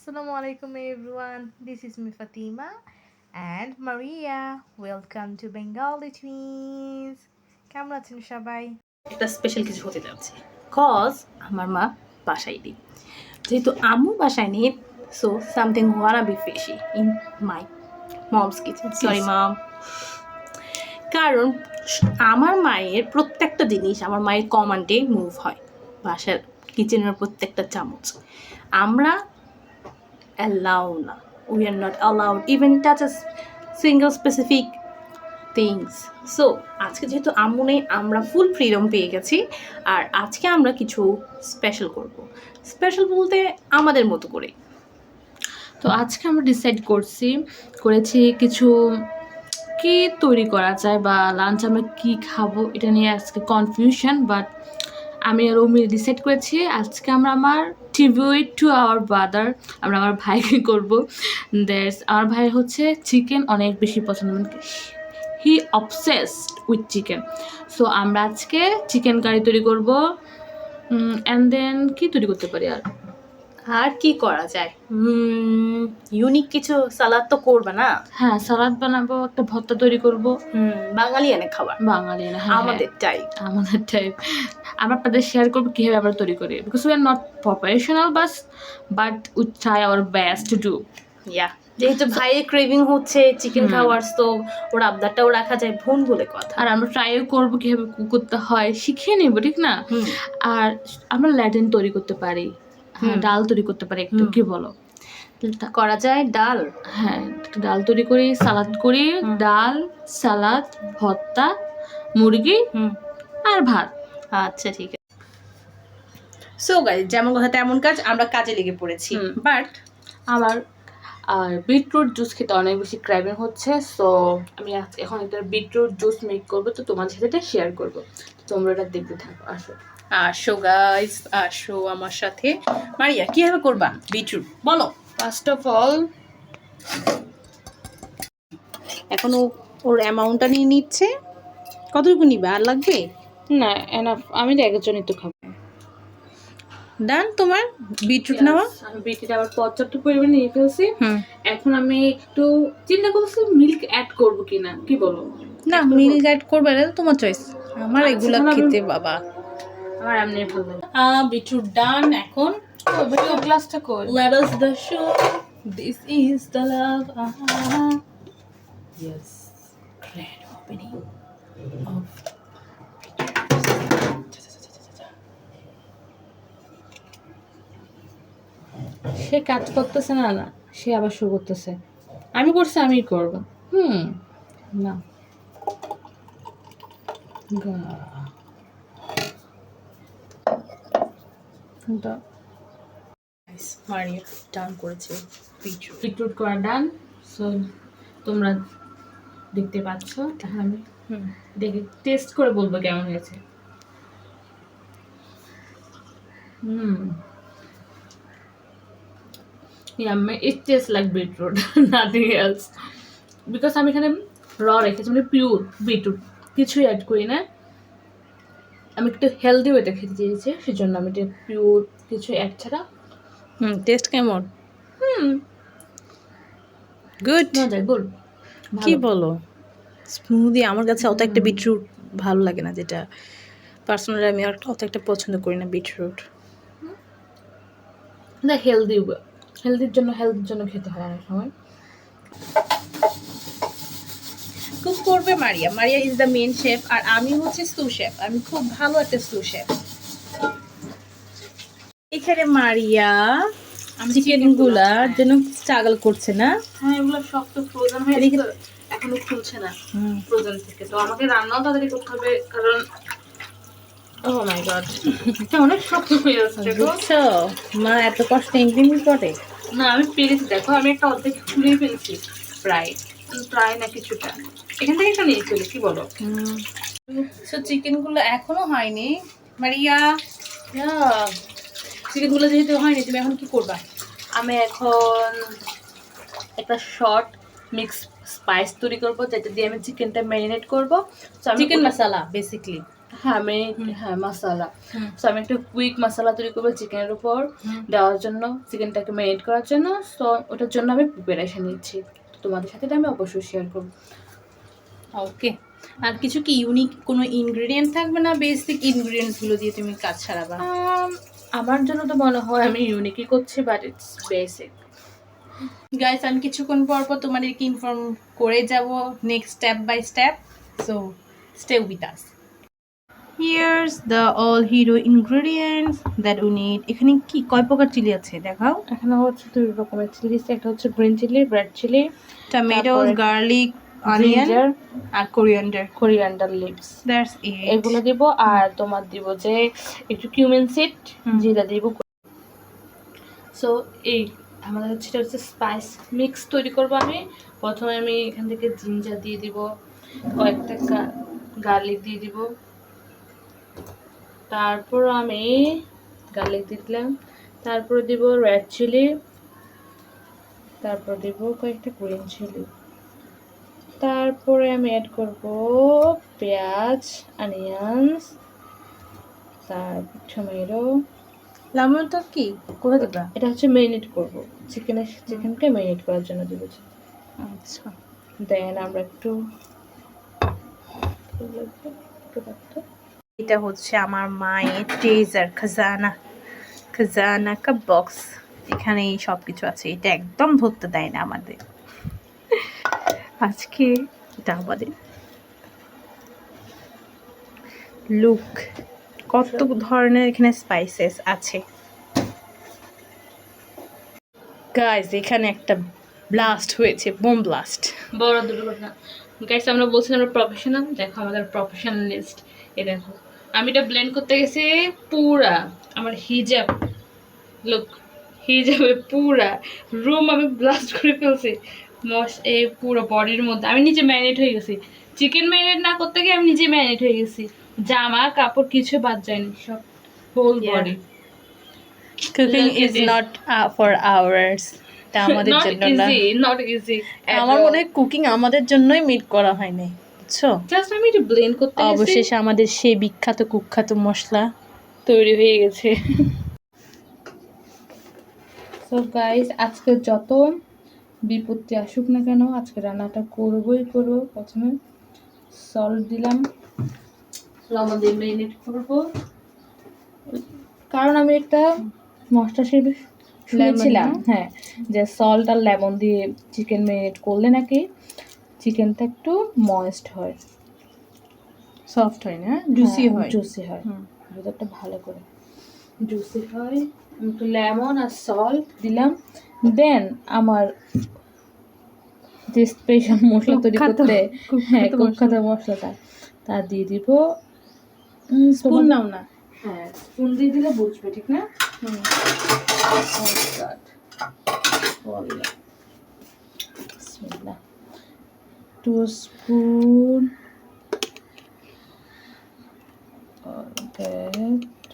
Assalamu alaikum everyone. This is me Fatima and Maria. Welcome to Bengali Twins. কেমন আছেন সবাই? একটা special কিছু হতে যাচ্ছে কজ আমার মা বাসায় নেই, যেহেতু আম্মু বাসায় নেই, so something wanna be fishy in my mom's kitchen. Sorry mum. কারণ আমার মায়ের প্রত্যেকটা জিনিস আমার মায়ের কমান্ডে মুভ হয়, বাসার কিচেনের প্রত্যেকটা চামচ। আমরা অ্যালাউ না, we are not allowed even touch a single specific things. So আজকে যেহেতু আম্মু নেই, আমরা ফুল ফ্রিডম পেয়ে গেছি। আর আজকে আমরা কিছু স্পেশাল করব, স্পেশাল বলতে আমাদের মতো করে। তো আজকে আমরা ডিসাইড করেছি কিছু কি তৈরি করা যায় বা লাঞ্চ আমরা কি খাবো এটা নিয়ে আজকে কনফিউশন, বাট আমি আর ওমি ডিসাইড করেছি আজকে আমরা আমার ট্রিবিউট টু আওয়ার ব্রাদার, আমরা আমার ভাইকে করবো। আমার ভাই হচ্ছে চিকেন অনেক বেশি পছন্দ, মানে হি অবসেসড উইথ চিকেন। সো আমরা আজকে চিকেন কারি তৈরি করবো। অ্যান্ড দেন কি তৈরি করতে পারি আর কি করা যায়, ইউনিক কিছু সালাদ তো করবে না? হ্যাঁ, সালাদ বানাবো, একটা ভর্তা তৈরি করবো। বাঙালি এনে খাবার, বাঙালি না, হ্যাঁ আমাদের টাইপ। আমরা আপনাদের শেয়ার করবো কীভাবে আমরা তৈরি করি, because we are not professional but we try our best to do. Yeah, যেহেতু ভাইয়ের ক্রেভিং হচ্ছে চিকেন খাওয়ার, তো ওর আবদারটাও রাখা যায়, ভুল বলে কথা। আর আমরা ট্রাইও করবো কীভাবে করতে হয়, শিখিয়ে নেবো, ঠিক না? আর আমরা ল্যাটেন তৈরি করতে পারি, ডাল তৈরি করতে পারি একটু, কি বলো? করা যায় ডাল। হ্যাঁ, ডাল তৈরি করি, সালাদ করি, ডাল, সালাদ, ভর্তা, মুরগি আর ভাত। আচ্ছা ঠিক আছে। সো গাইস, যেমন কথা তেমন কাজ, আমরা কাজে লেগে পড়েছি। বাট আমার আর বিটরুট জুস খেতে অনেক বেশি ক্রাইভিং হচ্ছে, সো আমি এখন একটা বিটরুট জুস মেক করবো, তো তোমাদের সাথে এটা শেয়ার করবো, তোমরা এটা দেখতে থাকো। আসো গাইস, আসো আমার সাথে। মারিয়া, কিভাবে করবা বিটরুট বলো? ফার্স্ট অফ অল এখন ওর অ্যামাউন্টটা নিয়ে নিচ্ছে। কতটুকু নিবে, আর লাগবে না? এনাফ, আমি একজনই তো খাবো। ডান তোমার বিটরুট নেওয়া? আমি বিটরুট আবার পর্যাপ্ত পরিমাণে নিয়ে ফেলছি। এখন আমি একটু চিন্তা করছি মিল্ক অ্যাড করবো কিনা, কি বলো? না, মিল্ক অ্যাড করবে, এটা তোমার চয়েস। আমার এগুলা খেতে বাবা, আমার এমনি ভালো লাগে। বিটরুট ডান। এখন ভিডিও ক্লাসটা কর। let us the show, this is the love. Yes, grand opening of সে কাজ করতেছে না, সে আবার শুরু করতেছে। আমি করছি, আমি করবো। না মারিয়া ডান করেছে বিটরুট করা ডান। সো তোমরা দেখতে পাচ্ছ, আমি দেখে টেস্ট করে বলবো কেমন হয়েছে। It tastes like beetroot, nothing else. Because আমি এখানে র রেখেছি, মানে পিওর বিটরুট, কিছুই অ্যাড করি না। আমি একটু হেলদি ওয়েতে খেতে চেয়েছি, সেজন্য আমি এটা পিওর, কিছু অ্যাড ছাড়া। টেস্ট কেমন? গুড, মজাই গুড। কি বলো? স্মুদি। আমার কাছে অত একটা বিটরুট ভালো লাগে না, যেটা পার্সোনালি আমি অত একটা পছন্দ করি না বিটরুট। না, হেলদির জন্য খেতে হয় অনেক সময়। কুক করবে Maria. Maria is the main chef, আর আমি হচ্ছে স্টু শেফ। আমি খুব ভালো একটা স্টু শেফ। এখানে মারিয়া চিকেন গুলার জন্য স্ট্রাগল করছে না? হ্যাঁ, এগুলো শক্ত ফ্রোজেন হয়ে গেছে, এখনো খুলছে না ফ্রোজেন থেকে। তো আমাকে রান্নাও তাড়াতাড়ি করতে হবে, কারণ ও মাই গড, এটা অনেক শক্ত হয়ে যাচ্ছে। বুঝছো, মা এত কষ্ট ইনগ্রিডিয়েন্ট করে না, আমি পেরেছি। দেখো, আমি একটা অর্ধেক খুলেই ফেলছি, প্রায় না কিছুটা। এখান থেকে একটা নিয়ে ফেলি, কি বলো? সো চিকেন গুলো এখনো হয়নি মারিয়া। চিকেন গুলো যেহেতু হয়নি, তুমি এখন কি করবা? আমি এখন একটা শর্ট মিক্স স্পাইস তৈরি করবো, যেটা দিয়ে আমি চিকেনটা ম্যারিনেট করবো। চিকেন মশলা বেসিকলি। হ্যাঁ মশলা। সো আমি একটা কুইক মশলা তৈরি করবো চিকেনের উপর দেওয়ার জন্য, চিকেনটাকে ম্যারিনেট করার জন্য। সো ওটার জন্য আমি প্রিপারেশন নিচ্ছি, তোমাদের সাথে এটা আমি অবশ্যই শেয়ার করবো। ওকে, আর কিছু কি ইউনিক কোনো ইনগ্রেডিয়েন্ট থাকবে না বেসিক ইনগ্রেডিয়েন্টসগুলো দিয়ে তুমি কাজ ছাড়াবা? আমার জন্য তো মনে হয় আমি ইউনিকই করছি, বাট ইটস বেসিক। গাইস, আমি কিছুক্ষণ পর পর তোমাদেরকে ইনফর্ম করে যাব next step by step, so stay with us. Here's the all hero ingredients that we need. এখানে কি কয় প্রকার চিলি আছে দেখাও? এখানে হচ্ছে 2 রকমের চিলি, একটা হচ্ছে green chilli, red chilli, tomatoes, garlic, onion আর কোরিয়ান্ডার লিভস, দ্যাটস ইট। এগুলো দিব। আর তোমার দিব যে একটু কিউমিন সিড, জিরা দিব। সো এই আমাদের হচ্ছে স্পাইস মিক্স তৈরি করবো। আমি প্রথমে এখান থেকে জিঞ্জার দিয়ে দিব, কয়েকটা গার্লিক দিয়ে দিব, তারপর আমি গার্লিক দিয়ে দিলাম, তারপরে দিব রেড চিলি, তারপর দিব কয়েকটা গ্রিন চিলি, তারপরে আমি অ্যাড করব পেঁয়াজ, অনিয়ন্স, তারপর টমেটো। লেমনটা কি কোথায় দিবা? এটা হচ্ছে ম্যারিনেট করব, চিকেনকে ম্যারিনেট করার জন্য দিব। আচ্ছা, দেন আমরা একটু এটা হচ্ছে আমার মায়ের ট্রেজার, খাজানা কা বক্স। এখানে সব কিছু আছে, এটা একদম ধরতে দেয় না আমাদের। আজকে এটা আমাদের লুক, কত ধরনের এখানে স্পাইসেস আছে। গাইস, এখানে একটা ব্লাস্ট হয়েছে, বোম ব্লাস্ট। বড় দুটো কথা গাইস, আমরা বলছিলাম আমরা প্রফেশনাল, দেখো আমাদের প্রফেশনালিস্ট। এই দেখো আমি এটা ব্লেন্ড করতে গেছি, পুরা আমার হিজাবে পুরা রুম আমি ব্লাস্ট করে ফেলছি। এই পুরো বডির মধ্যে আমি নিজে ম্যারিনেট হয়ে গেছি। চিকেন ম্যারিনেট না করতে গিয়ে আমি নিজে ম্যারিনেট হয়ে গেছি, জামা কাপড় কিছু বাদ যায়নি, সব whole body. Cooking is not for hours, এটা আমাদের জন্য না। Not easy. আমার মনে হয় কুকিং আমাদের জন্যই মেড করা হয় নাই, বুঝছো? জাস্ট আমি এটা ব্লেন্ড করতে গেছি, অবশেষে আমাদের সেই বিখ্যাত কুখ্যাত মশলা তৈরি হয়ে গেছে। সো গাইস, আজকে যত বিপত্তি আসুক না কেন, আজকে রান্নাটা করবই করবো। প্রথমে সল্ট দিলাম, লবণ দিয়ে ম্যারিনেট করবো, কারণ আমি একটা মশলা শুনেছিলাম, হ্যাঁ, যে সল্ট আর লেমন দিয়ে চিকেন ম্যারিনেট করলে নাকি চিকেনটা একটু ময়েস্ট হয়, সফট হয় না, জুসি হয়। জুসি হয়, ভিতরটা ভালো করে জুসি হয়। আমি একটু লেমন আর সল্ট দিলাম। দেন আমার যে স্পেশাল মশলা তৈরি করতে, হ্যাঁ, কুখ্যাত মশলাটা, তা দিয়ে দিব। স্পুন নাও না, হ্যাঁ, স্পুন দিয়ে দিলে বুঝবে, ঠিক না? 2 স্পুন,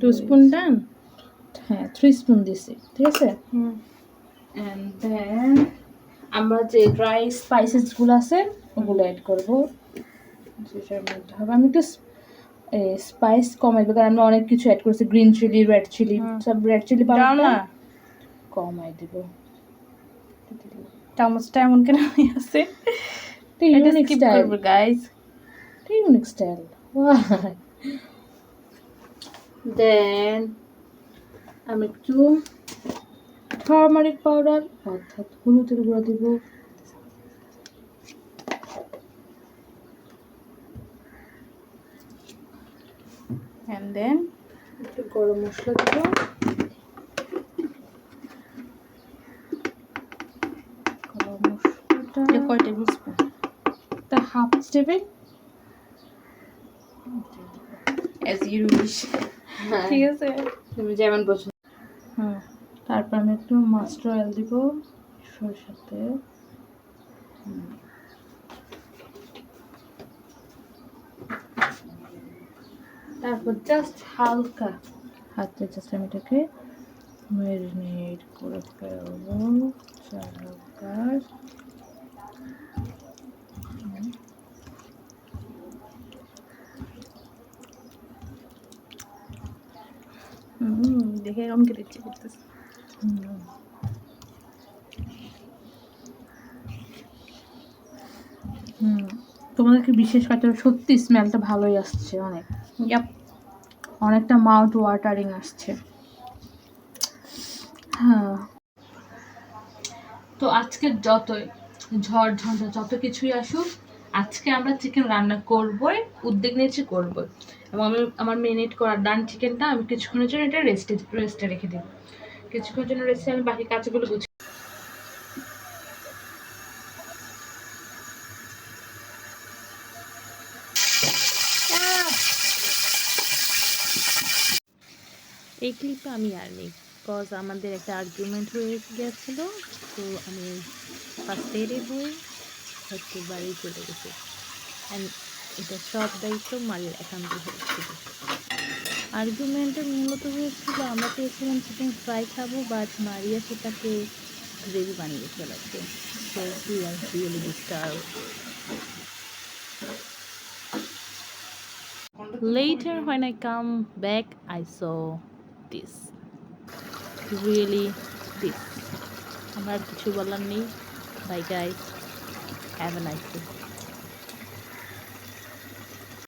2 স্পুন ডান। হ্যাঁ, 3 স্পুন দিছি, ঠিক আছে। অ্যান্ড দেন আমরা যে ড্রাই স্পাইসেসগুলো আছে ওগুলো অ্যাড করবো, যেটার মধ্যে হবে আমি একটু স্পাইস কমাই দেবো, কারণ আমরা অনেক কিছু অ্যাড করেছি, গ্রিন চিলি, রেড চিলি, সব রেড চিলি পাউডার কমাই দেবো। চামচটা এমন কেন আছে? এটা স্কিপ করব গাইস, ইউনিক স্টাইল। দেন আমি একটু টারমারিক পাউডার অর্থাৎ হলুদের গুঁড়া দিব, and then একটু গরম মশলা দিব, গরম মশলাটা কয় টেবিল স্পুন? একটা half table, as you wish, ঠিক আছে, তুমি যেমন পছন্দ। তারপর আমি একটু মাস্টার অয়েল দিব, সরষের তেল, তারপর জাস্ট হালকা হাতে জাস্ট আমি এটাকে ম্যারিনেট করে ফেলবো। দেখে এখন খেতে ইচ্ছে করতেছে। তোমাদেরকে বিশেষ করে সত্যি স্মেলটা ভালোই আসছে অনেক। ইয়াপ, অনেকটা মাউথ ওয়াটারিং আসছে। হ্যাঁ, তো আজকে যতই ঝড় ঝঞ্ঝা যত কিছুই আসুক, আজকে আমরা চিকেন রান্না করবই, উদ্যোগ নিয়েছি করবই। এবং আমি আমার মেরিনেট করা ডান চিকেনটা আমি কিছুক্ষণের জন্য এটা রেস্টে রেখে দেবো। কিছুক্ষণের জন্য রেস্টে আমি বাকি কাজগুলো গুছিয়ে। এই ক্লিপটা আমি আর নেই, বিকজ আমাদের একটা আর্গুমেন্ট হয়ে গেছিলো। তো আমি ফার্স্টেডেড হয়ে হচ্ছে বাড়ি চলে গেছি, অ্যান্ড এটা সব দায়িত্ব মারির একান্ত হয়েছিল। আর্গুমেন্টটা মূলত হয়েছিল, আমরা চেয়েছিলাম চিকেন ফ্রাই খাবো, বাট মারিয়া সেটাকে গ্রেভি বানিয়ে ফেলেছে। So we are really disturb. Later, when I come back, I saw this. Really, this. আমার আর কিছু বলার নেই। Bye guys. Have a nice day.